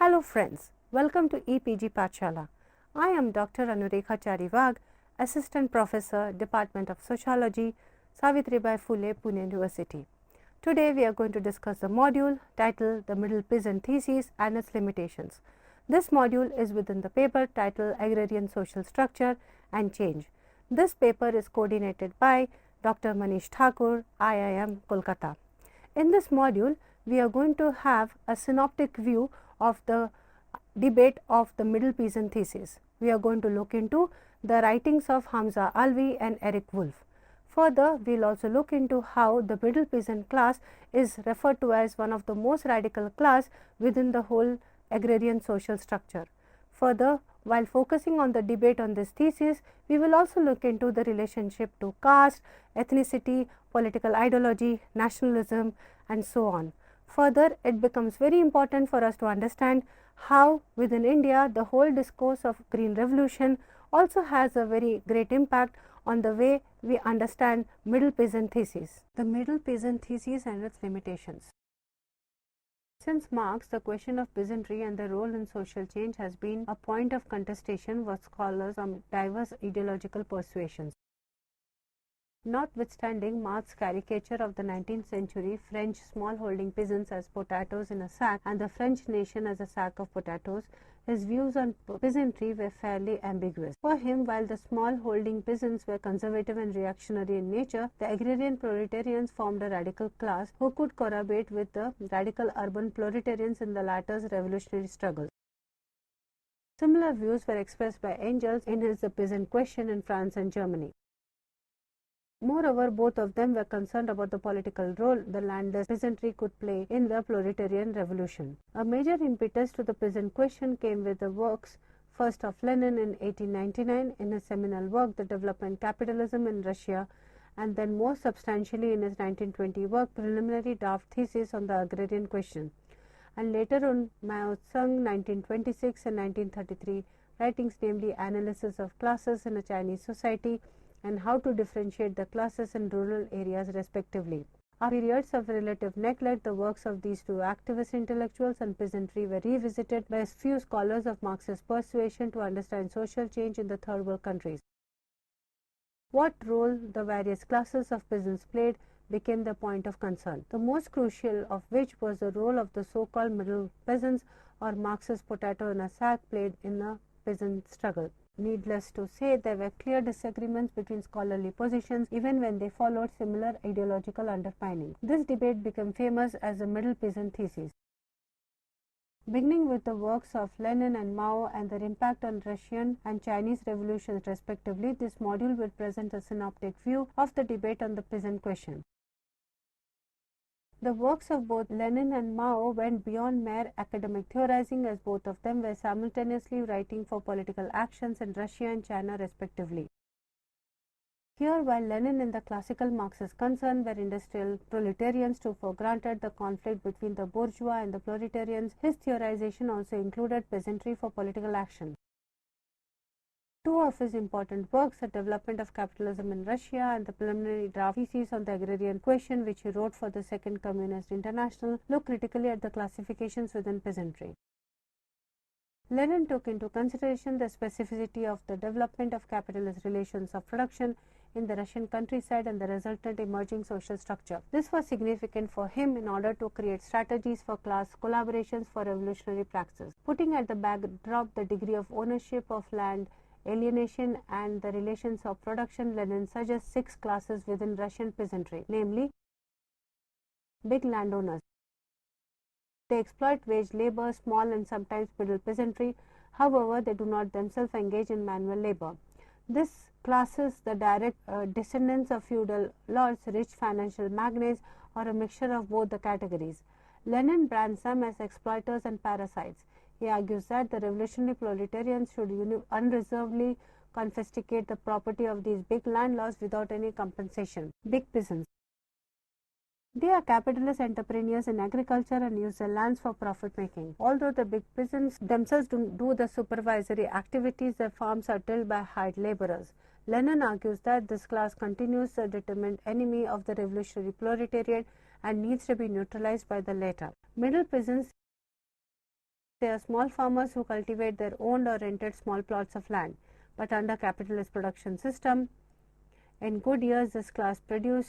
Hello friends, welcome to EPG Pathshala. I am Dr. Anurekha Charivag, Assistant Professor, Department of Sociology, Savitribai Phule, Pune University. Today we are going to discuss the module titled The Middle Peasant Thesis and its limitations. This module is within the paper titled Agrarian Social Structure and Change. This paper is coordinated by Dr. Manish Thakur, IIM, Kolkata. In this module, we are going to have a synoptic view of the debate of the Middle Peasant Thesis. We are going to look into the writings of Hamza Alvi and Eric Wolf. Further, we will also look into how the middle peasant class is referred to as one of the most radical class within the whole agrarian social structure. Further, while focusing on the debate on this thesis, we will also look into the relationship to caste, ethnicity, political ideology, nationalism and so on. Further, it becomes very important for us to understand how within India the whole discourse of Green Revolution also has a very great impact on the way we understand Middle Peasant Thesis. The Middle Peasant Thesis and its limitations. Since Marx, the question of peasantry and the role in social change has been a point of contestation with scholars from diverse ideological persuasions. Notwithstanding Marx's caricature of the 19th century French smallholding peasants as potatoes in a sack and the French nation as a sack of potatoes, his views on peasantry were fairly ambiguous. For him, while the small-holding peasants were conservative and reactionary in nature, the agrarian proletarians formed a radical class who could corroborate with the radical urban proletarians in the latter's revolutionary struggle. Similar views were expressed by Engels in his The Peasant Question in France and Germany. Moreover, both of them were concerned about the political role the landless peasantry could play in the proletarian revolution. A major impetus to the peasant question came with the works first of Lenin in 1899 in his seminal work The Development Capitalism in Russia, and then more substantially in his 1920 work Preliminary Draft Thesis on the Agrarian Question, and later on Mao Zedong 1926 and 1933 writings, namely Analysis of Classes in a Chinese Society and How to Differentiate the Classes in Rural Areas respectively. After periods of relative neglect, the works of these two activist intellectuals on peasantry were revisited by a few scholars of Marxist persuasion to understand social change in the third world countries. What role the various classes of peasants played became the point of concern, the most crucial of which was the role of the so-called middle peasants or Marxist potato in a sack played in the peasant struggle. Needless to say, there were clear disagreements between scholarly positions even when they followed similar ideological underpinnings. This debate became famous as the Middle Peasant Thesis. Beginning with the works of Lenin and Mao and their impact on Russian and Chinese revolutions respectively, this module will present a synoptic view of the debate on the peasant question. The works of both Lenin and Mao went beyond mere academic theorizing, as both of them were simultaneously writing for political actions in Russia and China respectively. Here, while Lenin in the classical Marxist concern were industrial proletarians took for granted the conflict between the bourgeois and the proletarians, his theorization also included peasantry for political action. Two of his important works, The Development of Capitalism in Russia and the Preliminary Draft Thesis on the Agrarian Question, which he wrote for the Second Communist International, look critically at the classifications within peasantry. Lenin took into consideration the specificity of the development of capitalist relations of production in the Russian countryside and the resultant emerging social structure. This was significant for him in order to create strategies for class collaborations for revolutionary practice. Putting at the backdrop the degree of ownership of land, alienation and the relations of production, Lenin suggests 6 classes within Russian peasantry, namely big landowners. They exploit wage labor, small and sometimes middle peasantry. However, they do not themselves engage in manual labor. This classes the direct descendants of feudal lords, rich financial magnates, or a mixture of both the categories. Lenin brands them as exploiters and parasites. He argues that the revolutionary proletarians should unreservedly confiscate the property of these big landlords without any compensation. Big peasants. They are capitalist entrepreneurs in agriculture and use their lands for profit making. Although the big peasants themselves do the supervisory activities, their farms are tilled by hired laborers. Lenin argues that this class continues the determined enemy of the revolutionary proletariat and needs to be neutralized by the latter. Middle peasants They are small farmers who cultivate their owned or rented small plots of land, but under capitalist production system, in good years this class produce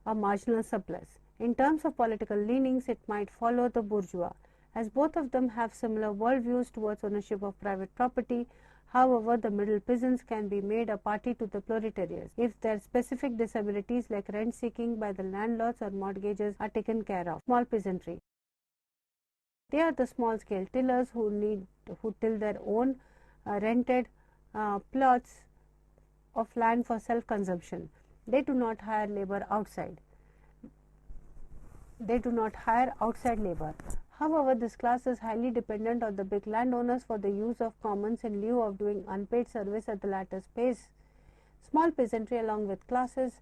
a marginal surplus. In terms of political leanings, it might follow the bourgeois, as both of them have similar worldviews towards ownership of private property. However, the middle peasants can be made a party to the proletariats if their specific disabilities like rent seeking by the landlords or mortgages are taken care of. Small peasantry. They are the small scale tillers who till their own rented plots of land for self consumption. They do not hire labor outside. They do not hire outside labor. However, this class is highly dependent on the big landowners for the use of commons in lieu of doing unpaid service at the latter's pace. Small peasantry along with classes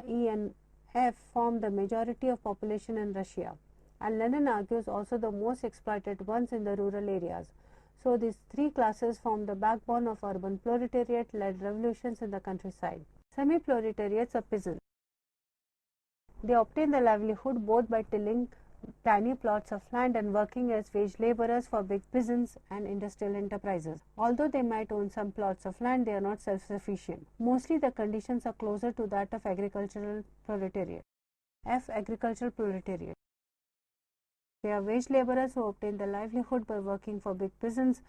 E and F form the majority of population in Russia, and Lenin argues also the most exploited ones in the rural areas. So these three classes form the backbone of urban proletariat-led revolutions in the countryside. Semi-proletariats or peasants. They obtain their livelihood both by tilling tiny plots of land and working as wage laborers for big peasants and industrial enterprises. Although they might own some plots of land, they are not self-sufficient. Mostly the conditions are closer to that of agricultural proletariat. F. Agricultural proletariat. They are wage laborers who obtain their livelihood by working for big peasants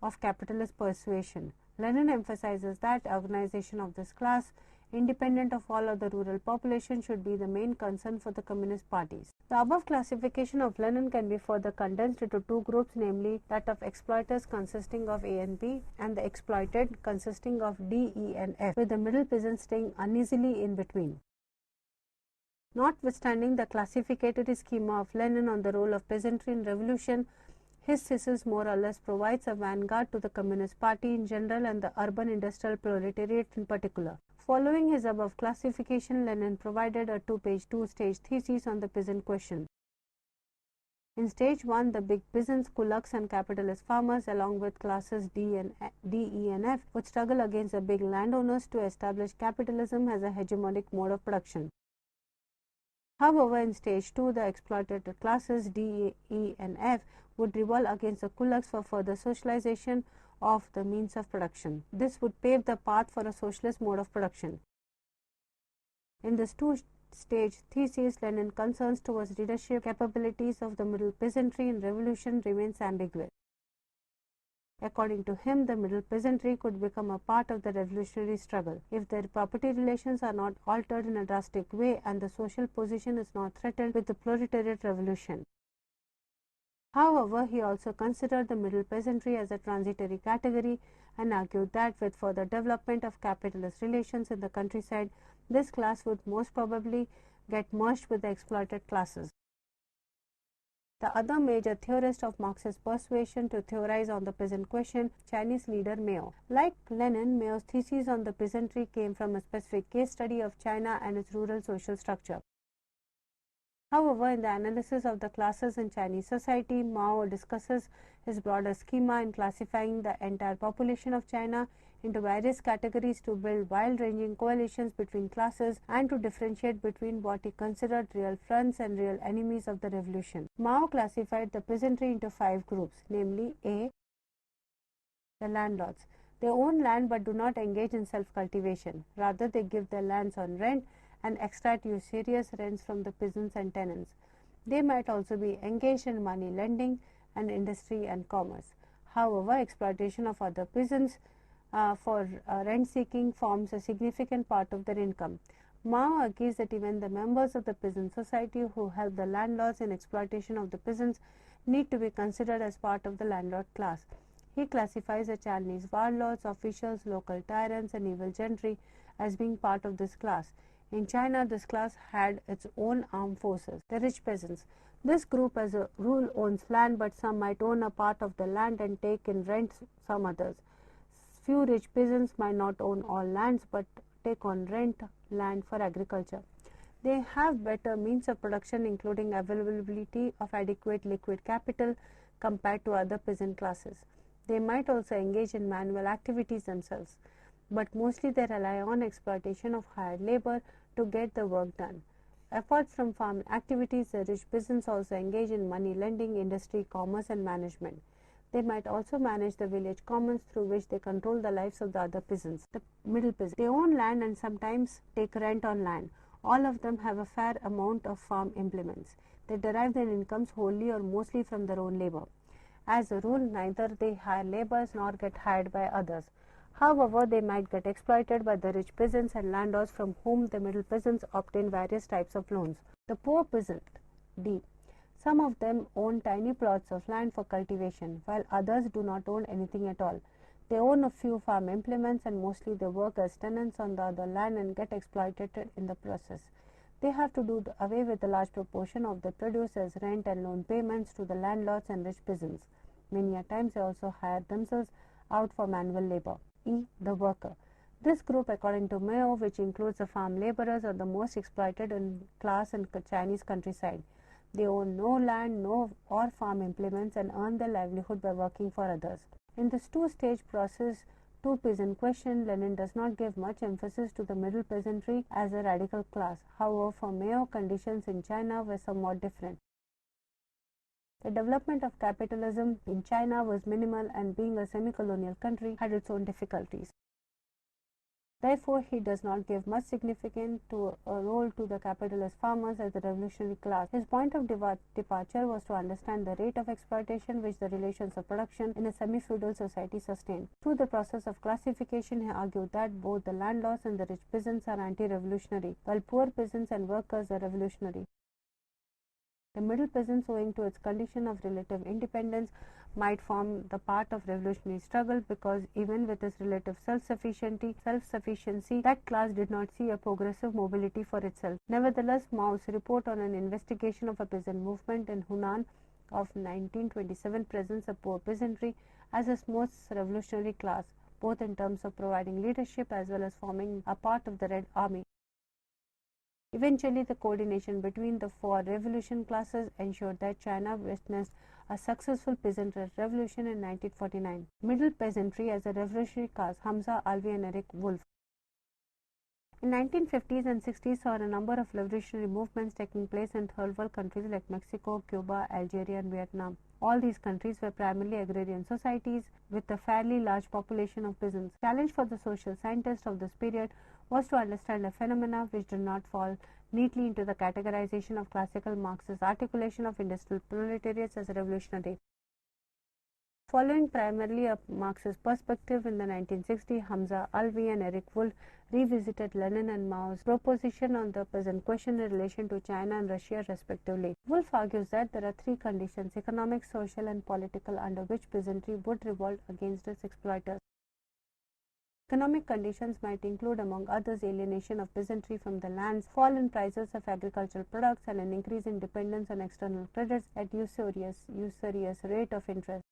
of capitalist persuasion. Lenin emphasizes that organization of this class, independent of all other rural population, should be the main concern for the communist parties. The above classification of Lenin can be further condensed into two groups, namely that of exploiters consisting of A and B, and the exploited consisting of D, E and F, with the middle peasants staying uneasily in between. Notwithstanding the classificatory schema of Lenin on the role of peasantry in revolution, his thesis more or less provides a vanguard to the Communist Party in general and the urban industrial proletariat in particular. Following his above classification, Lenin provided a two-page, two-stage thesis on the peasant question. In stage 1, the big peasants, kulaks and capitalist farmers along with classes D, E and F would struggle against the big landowners to establish capitalism as a hegemonic mode of production. However, in stage 2, the exploited classes D, E and F would revolt against the kulaks for further socialization of the means of production. This would pave the path for a socialist mode of production. In this two-stage thesis, Lenin concerns towards leadership capabilities of the middle peasantry in revolution remains ambiguous. According to him, the middle peasantry could become a part of the revolutionary struggle if their property relations are not altered in a drastic way and the social position is not threatened with the proletariat revolution. However, he also considered the middle peasantry as a transitory category and argued that with further development of capitalist relations in the countryside, this class would most probably get merged with the exploited classes. The other major theorist of Marxist persuasion to theorize on the peasant question, Chinese leader Mao. Like Lenin, Mao's thesis on the peasantry came from a specific case study of China and its rural social structure. However, in the analysis of the classes in Chinese society, Mao discusses his broader schema in classifying the entire population of China into various categories to build wide-ranging coalitions between classes and to differentiate between what he considered real friends and real enemies of the revolution. Mao classified the peasantry into 5 groups, namely A. The landlords. They own land but do not engage in self-cultivation. Rather, they give their lands on rent and extract usurious rents from the peasants and tenants. They might also be engaged in money lending and industry and commerce. However, exploitation of other peasants for rent seeking forms a significant part of their income. Mao argues that even the members of the peasant society who help the landlords in exploitation of the peasants need to be considered as part of the landlord class. He classifies the Chinese warlords, officials, local tyrants and evil gentry as being part of this class. In China, this class had its own armed forces, the rich peasants. This group as a rule owns land, but some might own a part of the land and take in rent some others. Few rich peasants might not own all lands, but take on rent land for agriculture. They have better means of production, including availability of adequate liquid capital compared to other peasant classes. They might also engage in manual activities themselves, but mostly they rely on exploitation of hired labor to get the work done. Apart from farm activities, the rich peasants also engage in money lending, industry, commerce and management. They might also manage the village commons through which they control the lives of the other peasants. The middle peasants. They own land and sometimes take rent on land. All of them have a fair amount of farm implements. They derive their incomes wholly or mostly from their own labor. As a rule, neither they hire laborers nor get hired by others. However, they might get exploited by the rich peasants and landlords from whom the middle peasants obtain various types of loans. The poor peasant. D. Some of them own tiny plots of land for cultivation, while others do not own anything at all. They own a few farm implements and mostly they work as tenants on the other land and get exploited in the process. They have to do away with a large proportion of their produce as rent and loan payments to the landlords and rich peasants. Many a times they also hire themselves out for manual labor. E. The worker. This group, according to Mayo, which includes the farm laborers, are the most exploited in class in Chinese countryside. They own no land, or farm implements and earn their livelihood by working for others. In this two-stage process, two-peasant question, Lenin does not give much emphasis to the middle peasantry as a radical class. However, for Mayo, conditions in China were somewhat different. The development of capitalism in China was minimal and being a semi-colonial country had its own difficulties. Therefore, he does not give much significance to a role to the capitalist farmers as the revolutionary class. His point of departure was to understand the rate of exploitation which the relations of production in a semi-feudal society sustained. Through the process of classification, he argued that both the landlords and the rich peasants are anti-revolutionary, while poor peasants and workers are revolutionary. The middle peasants, owing to its condition of relative independence, might form the part of revolutionary struggle because even with its relative self-sufficiency, that class did not see a progressive mobility for itself. Nevertheless, Mao's report on an investigation of a peasant movement in Hunan of 1927 presents a poor peasantry as a most revolutionary class, both in terms of providing leadership as well as forming a part of the Red Army. Eventually, the coordination between the four revolution classes ensured that China witnessed a successful peasant revolution in 1949. Middle peasantry as a revolutionary class, Hamza Alvi and Eric Wolf. In 1950s and 60s saw a number of revolutionary movements taking place in third world countries like Mexico, Cuba, Algeria and Vietnam. All these countries were primarily agrarian societies with a fairly large population of peasants. The challenge for the social scientists of this period was to understand a phenomena which did not fall neatly into the categorization of classical Marxist articulation of industrial proletariats as revolutionary. Following primarily a Marxist perspective, in the 1960s, Hamza Alvi and Eric Wolf revisited Lenin and Mao's proposition on the peasant question in relation to China and Russia respectively. Wolf argues that there are three conditions, economic, social and political, under which peasantry would revolt against its exploiters. Economic conditions might include, among others, alienation of peasantry from the lands, fall in prices of agricultural products and an increase in dependence on external credits at usurious rate of interest.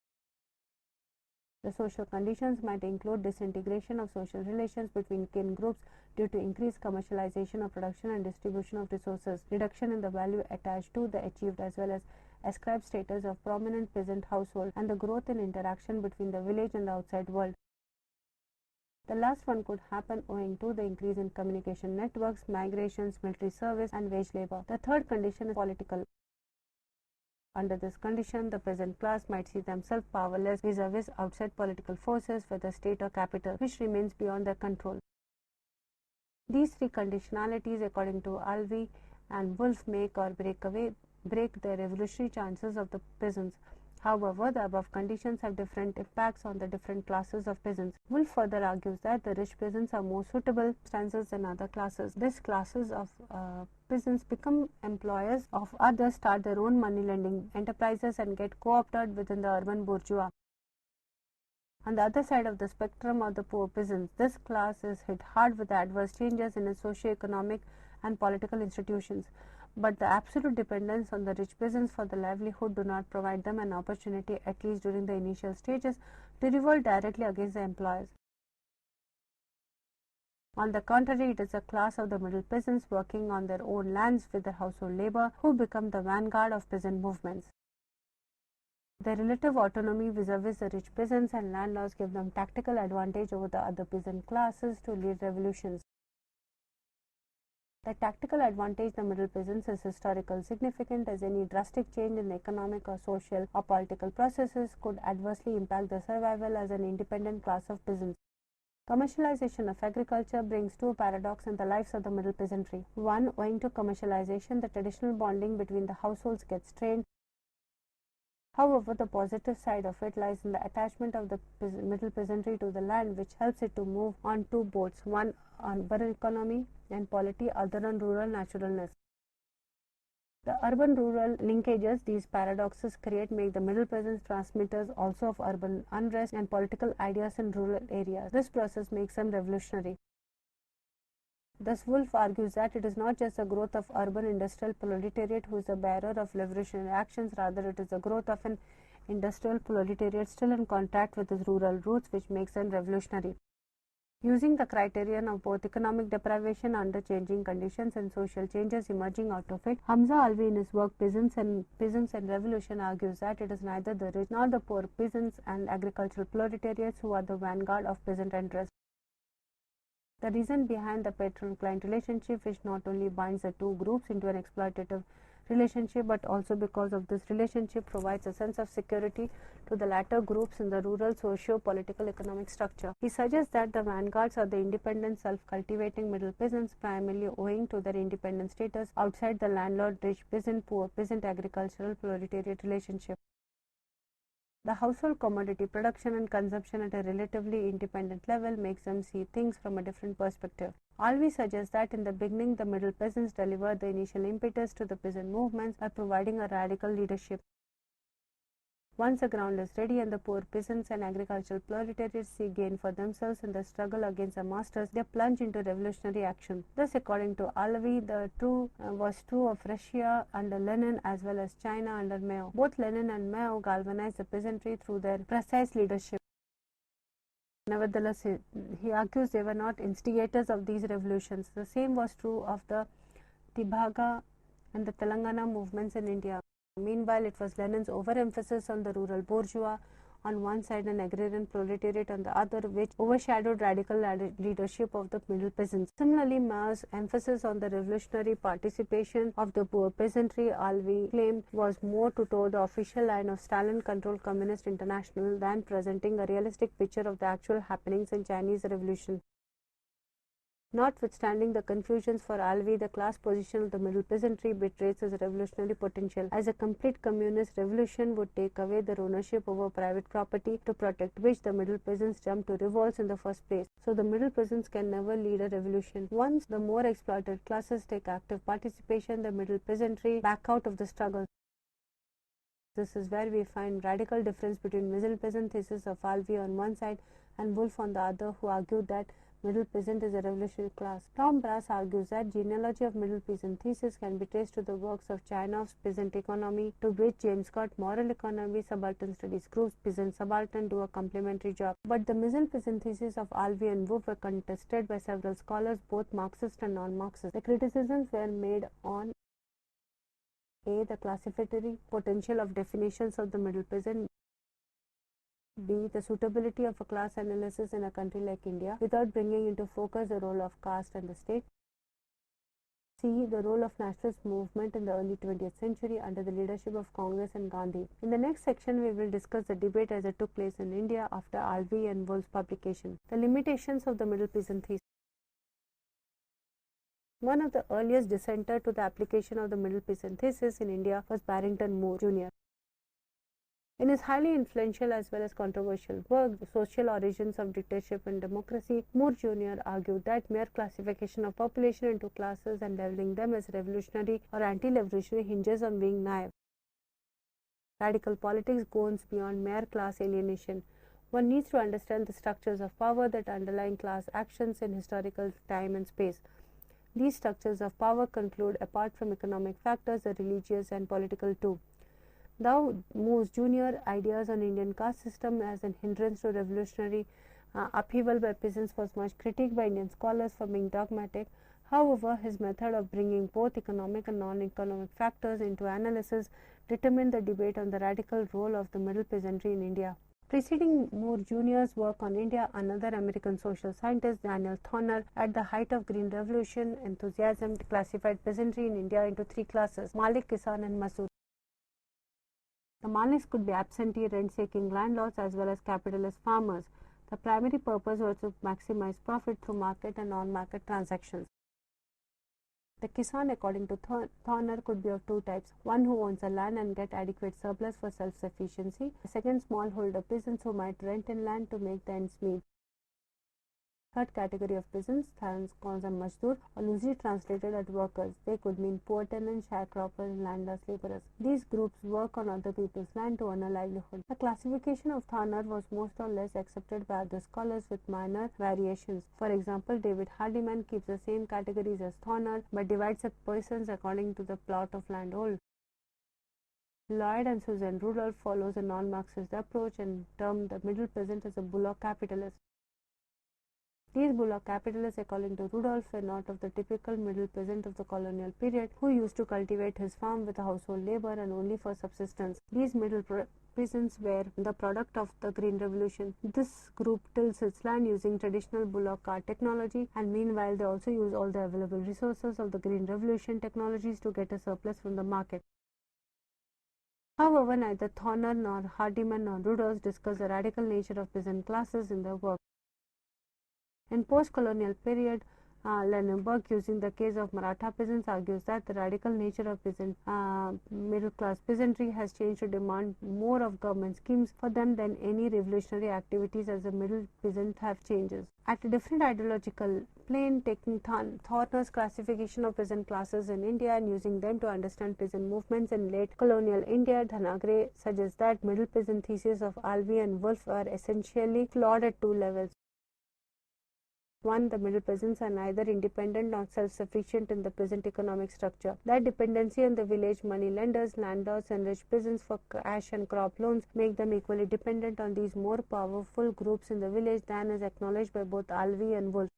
The social conditions might include disintegration of social relations between kin groups due to increased commercialization of production and distribution of resources, reduction in the value attached to the achieved as well as ascribed status of prominent peasant household, and the growth in interaction between the village and the outside world. The last one could happen owing to the increase in communication networks, migrations, military service and wage labor. The third condition is political. Under this condition, the peasant class might see themselves powerless vis-a-vis outside political forces, whether state or capital, which remains beyond their control. These three conditionalities, according to Alvi and Wolf, make or break the revolutionary chances of the peasants. However, the above conditions have different impacts on the different classes of peasants. Wolf further argues that the rich peasants are more suitable stances than other classes. These classes of peasants become employers of others, start their own money lending enterprises and get co-opted within the urban bourgeois. On the other side of the spectrum are the poor peasants. This class is hit hard with the adverse changes in its socio-economic and political institutions, but the absolute dependence on the rich peasants for the livelihood do not provide them an opportunity, at least during the initial stages, to revolt directly against the employers. On the contrary, it is a class of the middle peasants working on their own lands with their household labor who become the vanguard of peasant movements. Their relative autonomy vis-a-vis the rich peasants and landlords give them tactical advantage over the other peasant classes to lead revolutions. The tactical advantage the middle presents is historical significant, as any drastic change in the economic or social or political processes could adversely impact the survival as an independent class of peasants. Commercialization of agriculture brings two paradoxes in the lives of the middle peasantry. One, owing to commercialization, the traditional bonding between the households gets strained. However, the positive side of it lies in the attachment of the middle peasantry to the land, which helps it to move on two boats, one on urban economy and polity, other on rural naturalness. The urban-rural linkages these paradoxes create make the middle peasants transmitters also of urban unrest and political ideas in rural areas. This process makes them revolutionary. Thus, Woolf argues that it is not just the growth of urban industrial proletariat who is the bearer of revolutionary actions, rather it is the growth of an industrial proletariat still in contact with its rural roots which makes them revolutionary. Using the criterion of both economic deprivation under changing conditions and social changes emerging out of it, Hamza Alvi in his work Peasants and Revolution argues that it is neither the rich nor the poor peasants and agricultural proletariats who are the vanguard of peasant interests. The reason behind the patron-client relationship, which not only binds the two groups into an exploitative relationship, but also because of this relationship provides a sense of security to the latter groups in the rural socio-political economic structure. He suggests that the vanguards are the independent, self-cultivating middle peasants, primarily owing to their independent status outside the landlord-rich peasant-poor peasant agricultural proletariat relationship. The household commodity production and consumption at a relatively independent level makes them see things from a different perspective. Alvi suggests that in the beginning the middle peasants delivered the initial impetus to the peasant movements by providing a radical leadership. Once the ground is ready and the poor peasants and agricultural proletariats see gain for themselves in the struggle against the masters, they plunge into revolutionary action. Thus, according to Alvi, the was true of Russia under Lenin as well as China under Mao. Both Lenin and Mao galvanized the peasantry through their precise leadership. Nevertheless, he argues they were not instigators of these revolutions. The same was true of the Tibhaga and the Telangana movements in India. Meanwhile, it was Lenin's overemphasis on the rural bourgeois on one side and agrarian proletariat on the other which overshadowed radical leadership of the middle peasants. Similarly, Mao's emphasis on the revolutionary participation of the poor peasantry, Alvi claimed, was more to toe the official line of Stalin-controlled Communist International than presenting a realistic picture of the actual happenings in Chinese Revolution. Notwithstanding the confusions for Alvi, the class position of the middle peasantry betrays its revolutionary potential, as a complete communist revolution would take away their ownership over private property, to protect which the middle peasants jumped to revolts in the first place. So the middle peasants can never lead a revolution. Once the more exploited classes take active participation, the middle peasantry back out of the struggle. This is where we find radical difference between middle peasant thesis of Alvi on one side and Woolf on the other, who argued that middle peasant is a revolutionary class. Tom Brass argues that genealogy of middle peasant thesis can be traced to the works of Chainov's Peasant Economy, to which James Scott Moral Economy, Subaltern Studies Groups, Peasant Subaltern do a complementary job. But the middle peasant thesis of Alvi and Woolf were contested by several scholars, both Marxist and non-Marxist. The criticisms were made on A. the classificatory potential of definitions of the middle peasant, B. the suitability of a class analysis in a country like India without bringing into focus the role of caste and the state, C. the role of nationalist movement in the early 20th century under the leadership of Congress and Gandhi. In the next section, we will discuss the debate as it took place in India after Alvi and Woolf's publication. The limitations of the middle peasant thesis. One of the earliest dissenters to the application of the middle peasant thesis in India was Barrington Moore, Jr. In his highly influential as well as controversial work, The Social Origins of Dictatorship and Democracy, Moore Jr. argued that mere classification of population into classes and labeling them as revolutionary or anti-revolutionary hinges on being naive. Radical politics goes beyond mere class alienation. One needs to understand the structures of power that underlie class actions in historical time and space. These structures of power conclude, apart from economic factors, the religious and political too. Thou Moore's Jr. ideas on Indian caste system as an hindrance to revolutionary upheaval by peasants was much critiqued by Indian scholars for being dogmatic. However, his method of bringing both economic and non-economic factors into analysis determined the debate on the radical role of the middle peasantry in India. Preceding more juniors' work on India, another American social scientist, Daniel Thorner, at the height of Green Revolution enthusiasm, classified peasantry in India into three classes: Malik, Kisan, and Masood. The Maliks could be absentee, rent-seeking landlords as well as capitalist farmers. The primary purpose was to maximize profit through market and non-market transactions. The Kisan, according to Thorner, could be of two types: one who owns the land and get adequate surplus for self-sufficiency; the second, smallholder peasants who might rent in land to make the ends meet. Third category of peasants, Thankons and Mazdoor, are loosely translated as workers. They could mean poor tenants, sharecroppers, landless laborers. These groups work on other people's land to earn a livelihood. The classification of Thorner was most or less accepted by other scholars with minor variations. For example, David Hardiman keeps the same categories as Thorner but divides the persons according to the plot of land owned. Lloyd and Susan Rudolph follows a non-Marxist approach and term the middle peasant as a bullock capitalist. These bullock capitalists, according to Rudolph, were not of the typical middle peasant of the colonial period who used to cultivate his farm with household labor and only for subsistence. These middle peasants were the product of the Green Revolution. This group tills its land using traditional bullock cart technology, and meanwhile they also use all the available resources of the Green Revolution technologies to get a surplus from the market. However, neither Thorner nor Hardiman nor Rudolph discuss the radical nature of peasant classes in their work. In post-colonial period, Lenenberg, using the case of Maratha peasants, argues that the radical nature of middle-class peasantry has changed to demand more of government schemes for them than any revolutionary activities as the middle peasant have changes. At a different ideological plane, taking Thorner's classification of peasant classes in India and using them to understand peasant movements in late colonial India, Dhanagre suggests that middle peasant thesis of Alvey and Wolff are essentially flawed at two levels. One, the middle peasants are neither independent nor self-sufficient in the present economic structure. That dependency on the village money lenders, landlords, and rich peasants for cash and crop loans make them equally dependent on these more powerful groups in the village than is acknowledged by both Alvey and Wolff.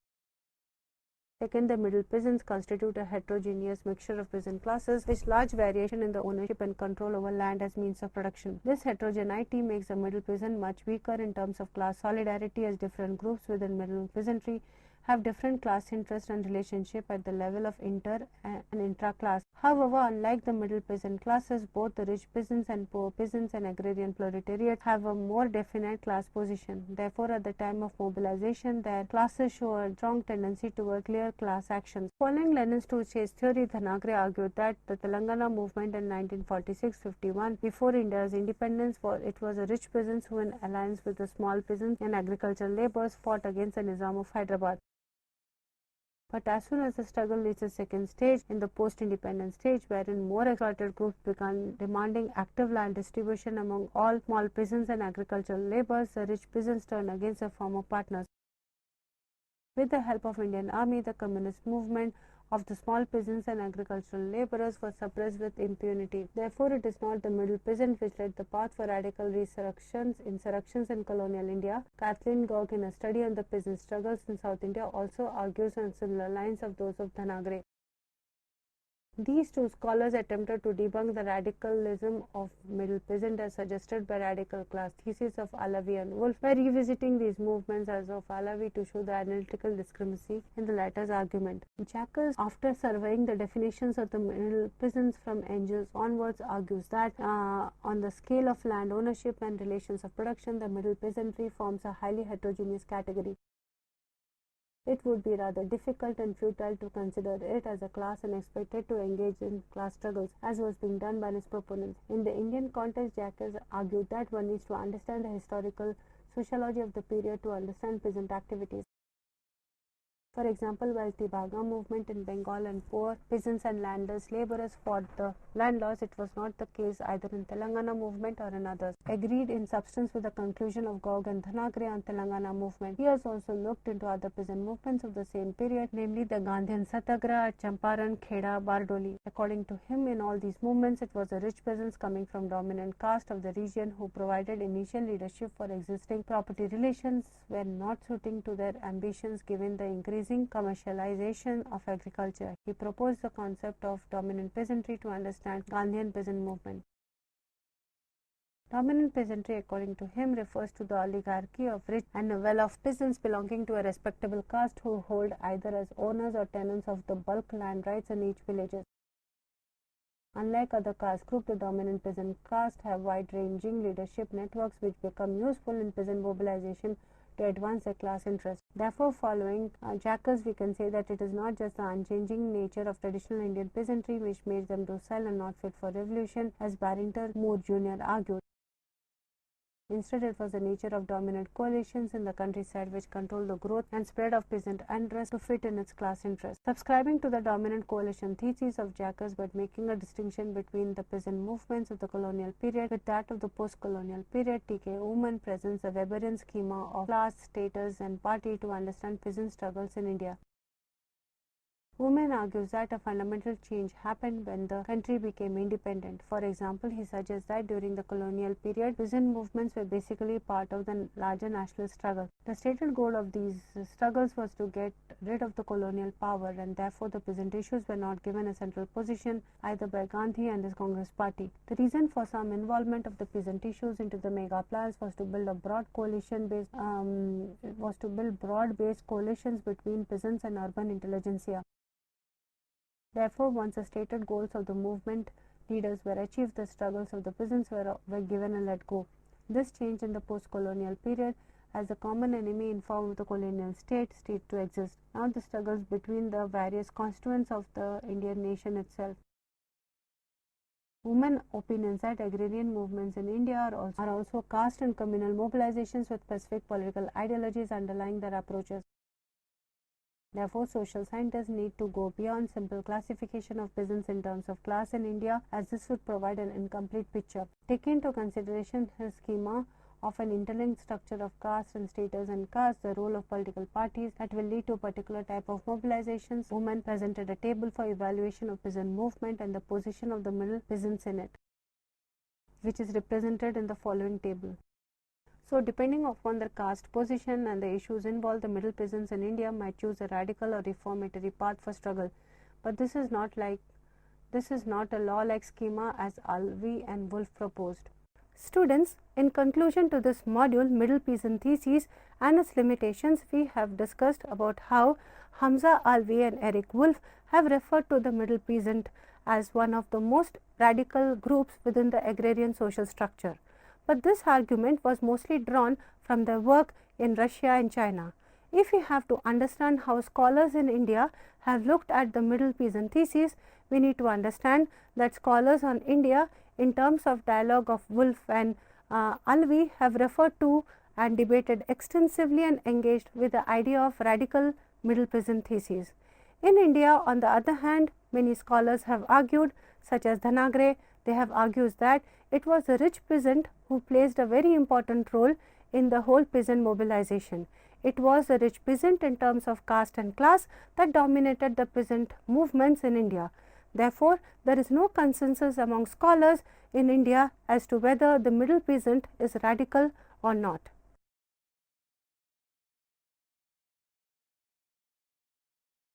Second, the middle peasants constitute a heterogeneous mixture of peasant classes with large variation in the ownership and control over land as means of production. This heterogeneity makes the middle peasant much weaker in terms of class solidarity, as different groups within middle peasantry have different class interest and relationship at the level of inter and intra-class. However, unlike the middle peasant classes, both the rich peasants and poor peasants and agrarian proletariat have a more definite class position. Therefore, at the time of mobilization, their classes show a strong tendency toward clear class actions. Following Lenin's two-stage theory, Dhanagre argued that the Telangana movement in 1946-51, before India's independence, it was the rich peasants who, in alliance with the small peasants and agricultural laborers, fought against the Nizam of Hyderabad. But as soon as the struggle reached the second stage, in the post-independence stage, wherein more exploited groups began demanding active land distribution among all small peasants and agricultural laborers, the rich peasants turned against their former partners. With the help of Indian Army, the communist movement of the small peasants and agricultural laborers was suppressed with impunity. Therefore, it is not the middle peasant which led the path for radical insurrections in colonial India. Kathleen Gog, in a study on the peasant struggles in South India, also argues on similar lines of those of Dhanagre. These two scholars attempted to debunk the radicalism of middle peasant as suggested by radical class thesis of Alavi and Wolff by revisiting these movements as of Alavi to show the analytical discrepancy in the latter's argument. Jacques, after surveying the definitions of the middle peasants from Engels onwards, argues that on the scale of land ownership and relations of production, the middle peasantry forms a highly heterogeneous category. It would be rather difficult and futile to consider it as a class and expect it to engage in class struggles, as was being done by its proponents. In the Indian context, Jacques argued that one needs to understand the historical sociology of the period to understand peasant activities. For example, while the Bhaga movement in Bengal and poor peasants and landless laborers fought the landlords, it was not the case either in Telangana movement or in others. Agreed in substance with the conclusion of Gog and Dhanagre on Telangana movement. He has also looked into other peasant movements of the same period, namely the Gandhian Satyagraha at Champaran, Kheda, Bardoli. According to him, in all these movements, it was the rich peasants coming from dominant caste of the region who provided initial leadership for existing property relations were not suiting to their ambitions given the increasing commercialization of agriculture. He proposed the concept of dominant peasantry to understand Gandhian peasant movement. Dominant peasantry, according to him, refers to the oligarchy of rich and well-off peasants belonging to a respectable caste who hold either as owners or tenants of the bulk land rights in each village. Unlike other caste groups, the dominant peasant caste have wide-ranging leadership networks which become useful in peasant mobilization to advance their class interests. Therefore, following Jacques, we can say that it is not just the unchanging nature of traditional Indian peasantry which made them docile and not fit for revolution, as Barrington Moore Jr. argued. Instead, it was the nature of dominant coalitions in the countryside which controlled the growth and spread of peasant unrest to fit in its class interests. Subscribing to the dominant coalition thesis of Jacques, but making a distinction between the peasant movements of the colonial period with that of the post-colonial period, T.K. Woman presents a Weberian schema of class, status and party to understand peasant struggles in India. Woman argues that a fundamental change happened when the country became independent. For example, he suggests that during the colonial period, peasant movements were basically part of the larger national struggle. The stated goal of these struggles was to get rid of the colonial power, and therefore the peasant issues were not given a central position either by Gandhi and his Congress party. The reason for some involvement of the peasant issues into the mega plans was to build a broad broad-based coalitions between peasants and urban intelligentsia. Therefore, once the stated goals of the movement leaders were achieved, the struggles of the peasants were given a let go. This change in the post-colonial period, as the common enemy in form of the colonial state, ceased to exist. Now the struggles between the various constituents of the Indian nation itself. Women opinions that agrarian movements in India are also caste and communal mobilizations with specific political ideologies underlying their approaches. Therefore, social scientists need to go beyond simple classification of peasants in terms of class in India, as this would provide an incomplete picture. Take into consideration his schema of an interlinked structure of caste and status and caste, the role of political parties that will lead to a particular type of mobilizations. Women presented a table for evaluation of peasant movement and the position of the middle peasants in it, which is represented in the following table. So, depending upon their caste position and the issues involved, the middle peasants in India might choose a radical or reformatory path for struggle. But this is not a law-like schema as Alvey and Wolf proposed. Students, in conclusion to this module, Middle Peasant Thesis and its limitations, we have discussed about how Hamza Alvey and Eric Wolf have referred to the middle peasant as one of the most radical groups within the agrarian social structure. But this argument was mostly drawn from their work in Russia and China. If we have to understand how scholars in India have looked at the middle peasant thesis, we need to understand that scholars on India in terms of dialogue of Wolf and Alvey have referred to and debated extensively and engaged with the idea of radical middle peasant thesis. In India, on the other hand, many scholars have argued, such as Dhanagre, they have argued that it was the rich peasant who played a very important role in the whole peasant mobilization. It was the rich peasant in terms of caste and class that dominated the peasant movements in India. Therefore, there is no consensus among scholars in India as to whether the middle peasant is radical or not.